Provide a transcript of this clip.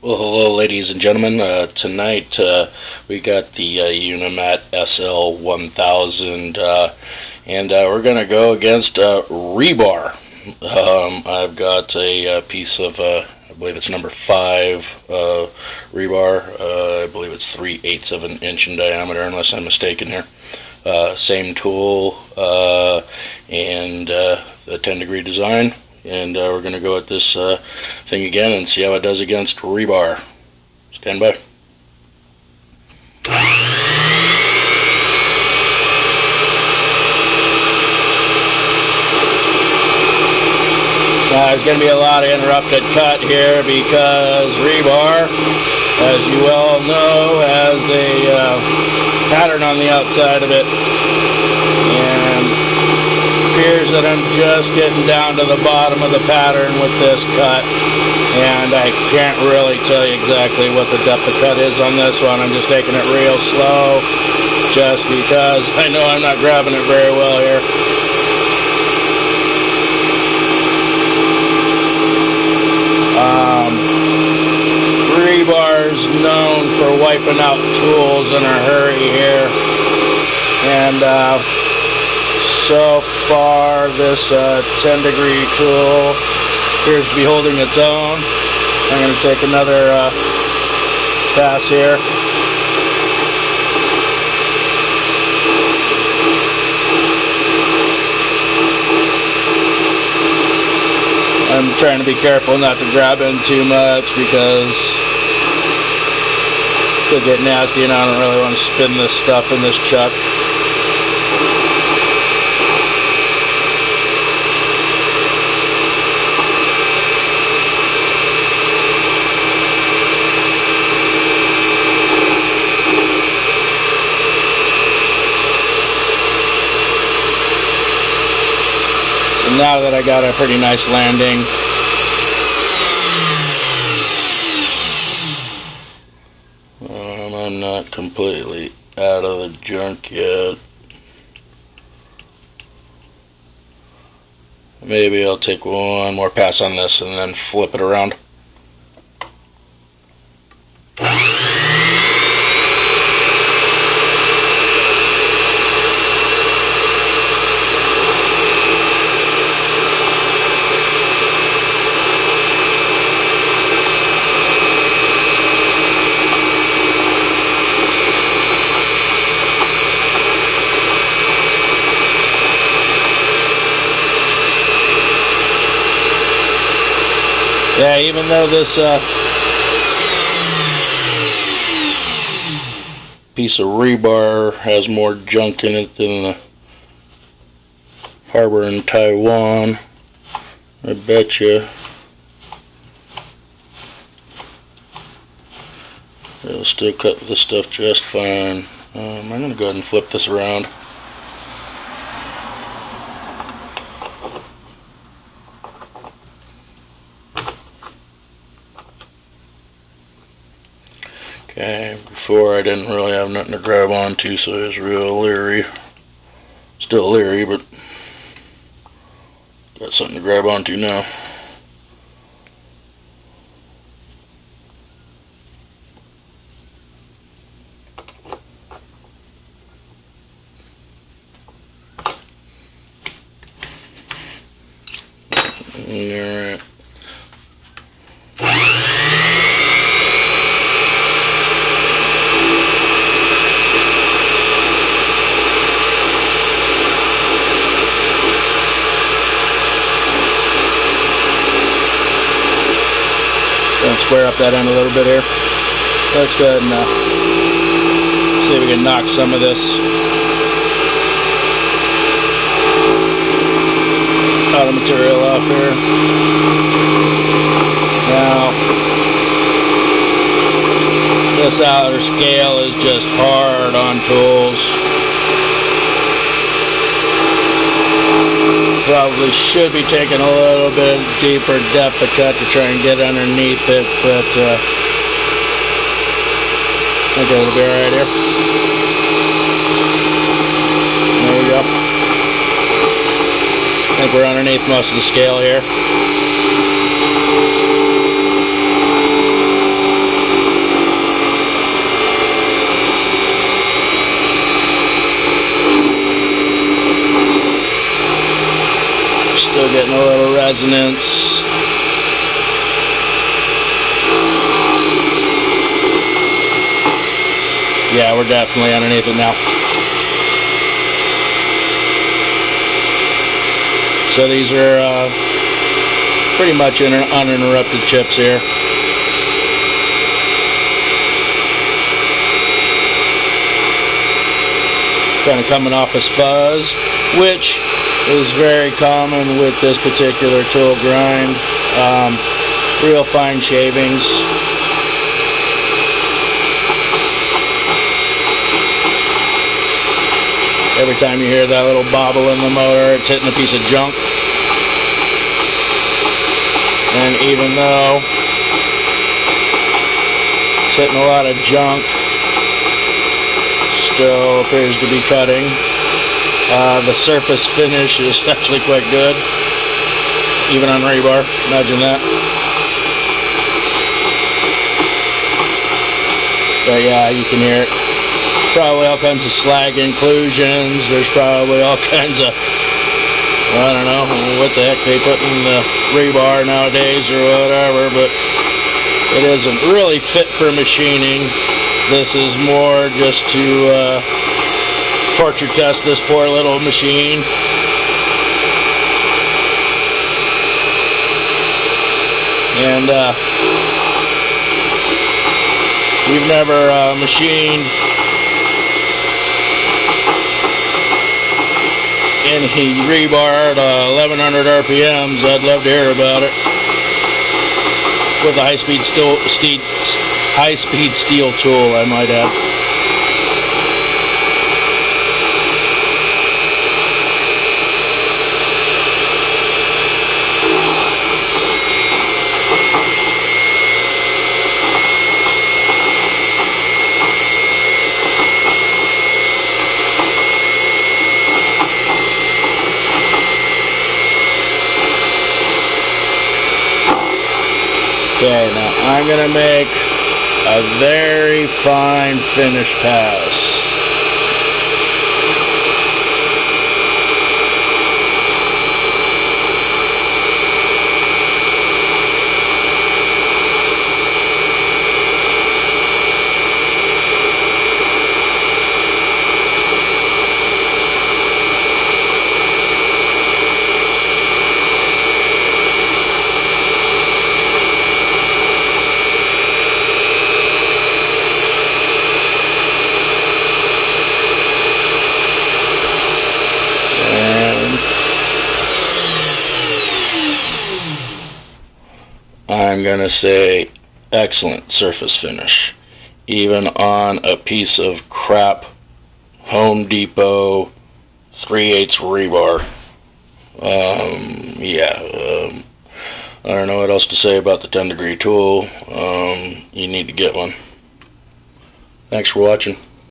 Well, hello, ladies and gentlemen. Tonight we got the Unimat SL1000, and we're going to go against Rebar. I've got a piece of, I believe it's number 5 rebar. I believe it's 3/8 of an inch in diameter, unless I'm mistaken here. Same tool and a 10-degree design. And we're going to go at this thing again and see how it does against Rebar. Stand by. Now there's going to be a lot of interrupted cut here because Rebar, as you well know, has a pattern on the outside of it. And appears that I'm just getting down to the bottom of the pattern with this cut, and I can't really tell you exactly what the depth of cut is on this one. I'm just taking it real slow just because I know I'm not grabbing it very well here. Rebar's known for wiping out tools in a hurry here, and so far this 10-degree tool appears to be holding its own. I'm going to take another pass here. I'm trying to be careful not to grab in too much because it could get nasty, and I don't really want to spin this stuff in this chuck. Now that I got a pretty nice landing, I'm not completely out of the junk yet. Maybe I'll take one more pass on this and then flip it around. Yeah, even though this piece of rebar has more junk in it than the harbor in Taiwan, I bet you it'll still cut this stuff just fine. I'm going to go ahead and flip this around. Okay, before I didn't really have nothing to grab onto, so I was real leery. Still leery, but got something to grab onto now. Alright. Square up that end a little bit here. Let's go ahead and see if we can knock some of this outer material off here. Now, this outer scale is just hard on tools. Probably should be taking a little bit deeper depth of cut to try and get underneath it, but I think it'll be alright here. There we go. I think we're underneath most of the scale here. resonance. Yeah, we're definitely underneath it now. So these are pretty much uninterrupted chips here. Kind of coming off a fuzz, which is very common with this particular tool grind. Real fine shavings. Every time you hear that little bobble in the motor, it's hitting a piece of junk. And even though it's hitting a lot of junk, still appears to be cutting. The surface finish is actually quite good, even on rebar. Imagine that. But yeah, you can hear it. Probably all kinds of slag inclusions. There's probably all kinds of, I don't know what the heck they put in the rebar nowadays or whatever, but it isn't really fit for machining. This is more just to torture test this poor little machine. And we've never machined any rebar at 1100 RPMs. I'd love to hear about it. With a high-speed steel tool, I might add. Okay, now I'm going to make a very fine finish pass. I'm going to say excellent surface finish, even on a piece of crap Home Depot 3/8 rebar. I don't know what else to say about the 10 degree tool. You need to get one. Thanks for watching.